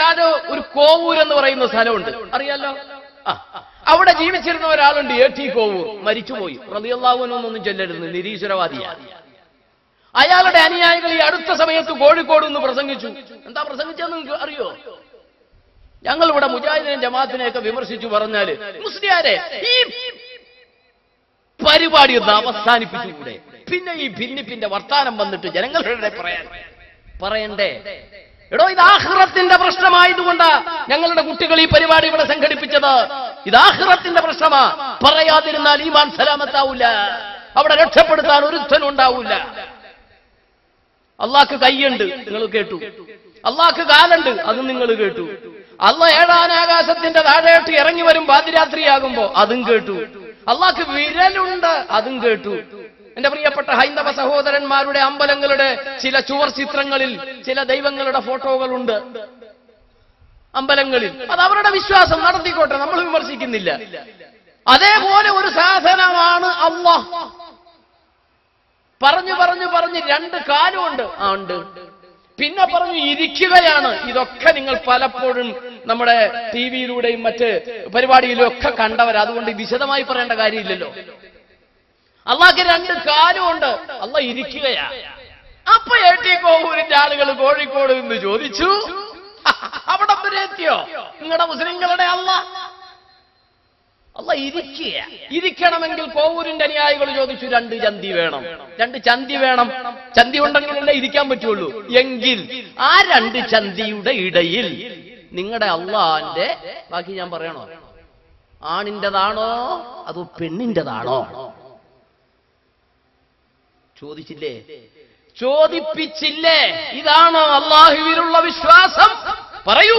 താഴെ ഒരു കോവൂർ എന്ന് പറയുന്ന സ്ഥലമുണ്ട്, അറിയാലോ? അവിടെ ജീവിച്ചിരുന്ന ഒരാളുണ്ട്, A.T. കോവൂർ, മരിച്ചുപോയി. റളിയല്ലാഹു അൻഹു ഒന്നും ചൊല്ലരുത്, നിരീശ്വരവാദിയാണ്. അയാളുടെ അനുയായികൾ ഈ അടുത്ത സമയത്ത് കോഴിക്കോട് നിന്ന് പ്രസംഗിച്ചു. എന്താ പ്രസംഗിച്ചെന്ന് നിങ്ങൾക്ക് അറിയോ? ഞങ്ങൾ ഇവിടെ മുജാഹിദിനെയും ജമാഅത്തിനെയൊക്കെ വിമർശിച്ചു പറഞ്ഞാല്, മുസ്ലിയാരെ ഈ പരിപാടി ഒന്ന് അവസാനിപ്പിച്ചുകൂടെ? പിന്നെ ഈ ഭിന്നിപ്പിന്റെ വർത്താനം വന്നിട്ട് ജനങ്ങളുടെ പറയണ്ടേ? എടോ, ഇത് ആഖിറത്തിന്റെ പ്രശ്നമായതുകൊണ്ടാ ഞങ്ങളുടെ കുട്ടികൾ ഈ പരിപാടി ഇവിടെ സംഘടിപ്പിച്ചത്. ഇത് ആഖിറത്തിന്റെ പ്രശ്നമാ. പറയാതിരുന്നാൽ ഈമാൻ സലാമത്താവൂല, അവിടെ രക്ഷപ്പെടുത്താൻ ഒരുത്തനും ഉണ്ടാവൂല. അള്ളാഹ്ക്ക് കൈയുണ്ട്, നിങ്ങൾ കേട്ടു. അള്ളാഹ്ക്ക് കാലുണ്ട്, അതും നിങ്ങൾ കേട്ടു. അള്ളാഹ് ഏഴാനാകാശത്തിന്റെ താഴേട്ട് ഇറങ്ങി വരും പാതിരാത്രിയാകുമ്പോ, അതും കേട്ടു. അള്ളാഹ്ക്ക് വിരലുണ്ട്, അതും കേട്ടു. എന്റെ പ്രിയപ്പെട്ട ഹൈന്ദവ സഹോദരന്മാരുടെ അമ്പലങ്ങളുടെ ചില ചുവർ ചിത്രങ്ങളിൽ ചില ദൈവങ്ങളുടെ ഫോട്ടോകളുണ്ട് അമ്പലങ്ങളിൽ. അത് അവരുടെ വിശ്വാസം, നടത്തിക്കോട്ടെ, നമ്മൾ വിമർശിക്കുന്നില്ല. അതേപോലെ ഒരു സാധനമാണ് അള്ളാഹ്. പറഞ്ഞു പറഞ്ഞു പറഞ്ഞ് രണ്ട് കാലുമുണ്ട്, ഉണ്ട്. പിന്നെ പറഞ്ഞു ഇരിക്കുകയാണ്. ഇതൊക്കെ നിങ്ങൾ പലപ്പോഴും നമ്മുടെ ടിവിയിലൂടെയും മറ്റ് പരിപാടിയിലും ഒക്കെ കണ്ടവർ, അതുകൊണ്ട് വിശദമായി പറയേണ്ട കാര്യമില്ലല്ലോ. അള്ളാഹ്ക്ക് രണ്ട് കാലുമുണ്ട്, അള്ളാഹ് ഇരിക്കുകയാ. അപ്പൊ A.T. കോവൂരിന്റെ ആളുകൾ കോഴിക്കോട് നിന്ന് ചോദിച്ചു, അവിടെ വരെ എത്തിയോ നിങ്ങളുടെ മുസ്ലിങ്ങളുടെ അള്ളാഹ്? അള്ളാഹ് ഇരിക്കുക. ഇരിക്കണമെങ്കിൽ കോവൂരിന്റെ അനുയായികൾ ചോദിച്ചു, രണ്ട് ചന്തി വേണം, രണ്ട് ചന്തി വേണം. ചന്തി ഉണ്ടെങ്കിലല്ലേ ഇരിക്കാൻ പറ്റുള്ളൂ. എങ്കിൽ ആ രണ്ട് ചന്തിയുടെ ഇടയിൽ നിങ്ങളുടെ അള്ളാന്റെ, ബാക്കി ഞാൻ പറയണോ, ആണിൻ്റെതാണോ അതോ പെണ്ണിൻ്റെതാണോ? ചോദിച്ചില്ലേ? ചോദിപ്പിച്ചില്ലേ? ഇതാണോ അള്ളാഹുവിലുള്ള വിശ്വാസം? പറയൂ,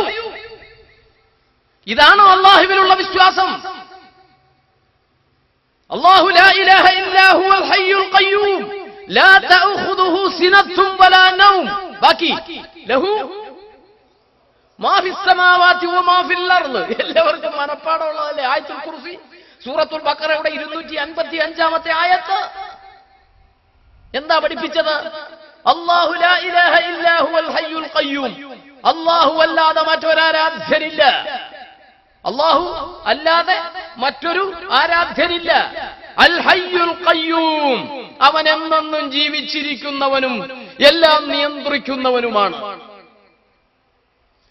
ഇതാണോ അള്ളാഹുവിലുള്ള വിശ്വാസം? അല്ലാഹു ലാ ഇലാഹ ഇല്ലാ ഹുവൽ ഹയ്യുൽ ഖയ്യൂം ലാ തഅഖുദുഹു സിനത്തും വലാ നൗം. ബാക്കി ലഹു മാ ഫിസ് സമാവാതി വമാ ഫിൽ അർള്. എല്ലാവർക്കും മനപ്പാടമുള്ളതല്ലേ ആയത്തുൽ കുർസി, സൂറത്തുൽ ബഖറയുടെ 255-ാമത്തെ ആയത്ത്. എന്താ പഠിപ്പിച്ചത്? അല്ലാഹു ലാ ഇലാഹ ഇല്ലാ ഹുവൽ ഹയ്യുൽ ഖയ്യൂം. അല്ലാഹു അല്ലാതെ മറ്റൊരാരാധ്യനില്ല. അല്ലാഹു അല്ലാതെ മറ്റൊരു ആരാധ്യനില്ല. അൽ ഹയ്യുൽ ഖയ്യൂം, അവൻ എന്നെന്നും ജീവിച്ചിരിക്കുന്നവനും എല്ലാം നിയന്ത്രിക്കുന്നവനുമാണ്.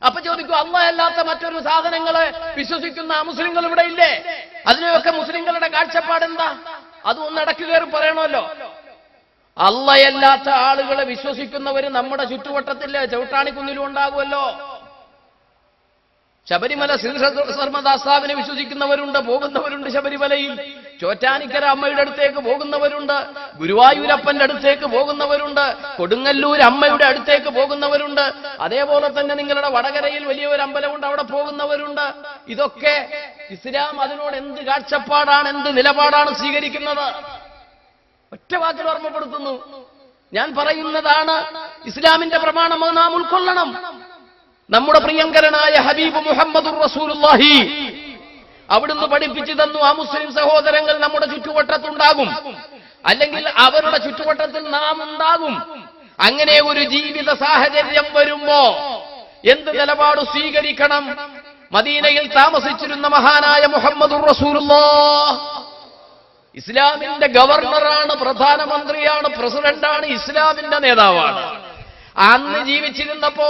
അപ്പൊ ചോദിക്കും, അല്ലാഹ് അല്ലാത്ത മറ്റൊരു സാധനങ്ങളെ വിശ്വസിക്കുന്ന മുസ്ലിങ്ങൾ ഇവിടെ ഇല്ലേ? അതിനെയൊക്കെ മുസ്ലിങ്ങളുടെ കാഴ്ചപ്പാട് എന്താ? അത് ഒന്ന് ഇടയ്ക്ക് കയറി പറയണമല്ലോ. അല്ലാഹയല്ലാത്ത ആളുകളെ വിശ്വസിക്കുന്നവര് നമ്മുടെ ചുറ്റുവട്ടത്തിലെ ചവിട്ടാണിക്കുന്നിലും ഉണ്ടാകുമല്ലോ. ശബരിമല ശ്രീധർമ്മദാസാവിനെ വിശ്വസിക്കുന്നവരുണ്ട്, പോകുന്നവരുണ്ട് ശബരിമലയിൽ. ചോറ്റാനിക്കര അമ്മയുടെ അടുത്തേക്ക് പോകുന്നവരുണ്ട്, ഗുരുവായൂരപ്പന്റെ അടുത്തേക്ക് പോകുന്നവരുണ്ട്, കൊടുങ്ങല്ലൂർ അമ്മയുടെ അടുത്തേക്ക് പോകുന്നവരുണ്ട്. അതേപോലെ തന്നെ നിങ്ങളുടെ വടകരയിൽ വലിയൊരു അമ്പലമുണ്ട്, അവിടെ പോകുന്നവരുണ്ട്. ഇതൊക്കെ ഇസ്ലാം അതിനോട് എന്ത് കാഴ്ചപ്പാടാണ്, എന്ത് നിലപാടാണ് സ്വീകരിക്കുന്നത്? ഒറ്റ വാക്കിൽ ഓർമ്മപ്പെടുത്തുന്നു. ഞാൻ പറയുന്നതാണ് ഇസ്ലാമിന്റെ പ്രമാണം, അത് നാം ഉൾക്കൊള്ളണം. നമ്മുടെ പ്രിയങ്കരനായ ഹബീബ് മുഹമ്മദുർ റസൂലുള്ളാഹി അവിടുന്ന് പഠിപ്പിച്ചു തന്നു, ആ മുസ്ലിം സഹോദരങ്ങൾ നമ്മുടെ ചുറ്റുവട്ടത്തുണ്ടാകും, അല്ലെങ്കിൽ അവരുടെ ചുറ്റുവട്ടത്തിൽ നാം ഉണ്ടാകും. അങ്ങനെ ഒരു ജീവിത സാഹചര്യം വരുമ്പോ എന്ത് നിലപാട് സ്വീകരിക്കണം? മദീനയിൽ താമസിച്ചിരുന്ന മഹാനായ മുഹമ്മദുർ റസൂലുള്ളാഹ് ഇസ്ലാമിന്റെ ഗവർണറാണ്, പ്രധാനമന്ത്രിയാണ്, പ്രസിഡന്റാണ്, ഇസ്ലാമിന്റെ നേതാവാണ്. അന്ന് ജീവിച്ചിരുന്നപ്പോ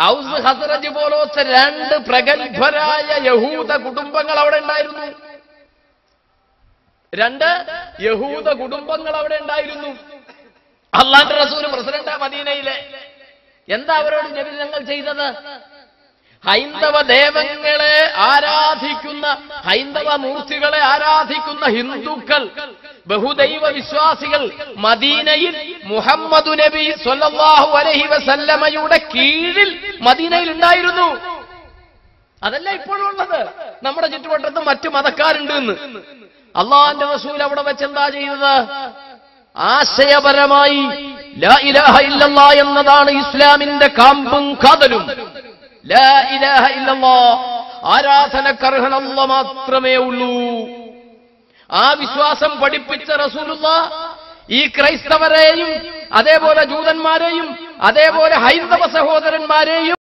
ഔസ് ഹസ്റജ് പോലത്തെ രണ്ട് പ്രഗത്ഭരായ യഹൂദ കുടുംബങ്ങൾ അവിടെ ഉണ്ടായിരുന്നു. രണ്ട് യഹൂദ കുടുംബങ്ങൾ അവിടെ ഉണ്ടായിരുന്നു. അല്ലാഹുവിന്റെ റസൂൽ പ്രസിഡന്റാ മദീനയിലെ. എന്താ അവരോട് നബി തങ്ങൾ ചെയ്തത്? ഹൈന്ദവ ദേവങ്ങളെ ആരാധിക്കുന്ന, ഹൈന്ദവ മൂർത്തികളെ ആരാധിക്കുന്ന ഹിന്ദുക്കൾ, ബഹുദൈവ വിശ്വാസികൾ മദീനയിൽ മുഹമ്മദ് നബി സ്വല്ലല്ലാഹു അലൈഹി വസല്ലമയുടെ കീഴിൽ മദീനയിൽ ഉണ്ടായിരുന്നു. അതല്ല ഇപ്പോഴുള്ളത്. നമ്മുടെ ചുറ്റുവട്ടത്ത് മറ്റു മതക്കാരുണ്ട് എന്ന്. അള്ളാഹുവിന്റെ റസൂൽ അവിടെ വെച്ചെന്താ ചെയ്തത്? ആശയപരമായി ലാ ഇലാഹ ഇല്ലല്ലാഹ് എന്നതാണ് ഇസ്ലാമിന്റെ കാമ്പും കാതലും. ലാ ഇലാഹ ഇല്ലല്ലാഹ്, ആരാധനക്കർഹൻ അല്ലാഹ് മാത്രമേ ഉള്ളൂ. ആ വിശ്വാസം പഠിപ്പിച്ച റസൂലുള്ളാഹ് ഈ ക്രൈസ്തവരെയും അതേപോലെ ജൂതന്മാരെയും അതേപോലെ ഹൈന്ദവ സഹോദരന്മാരെയും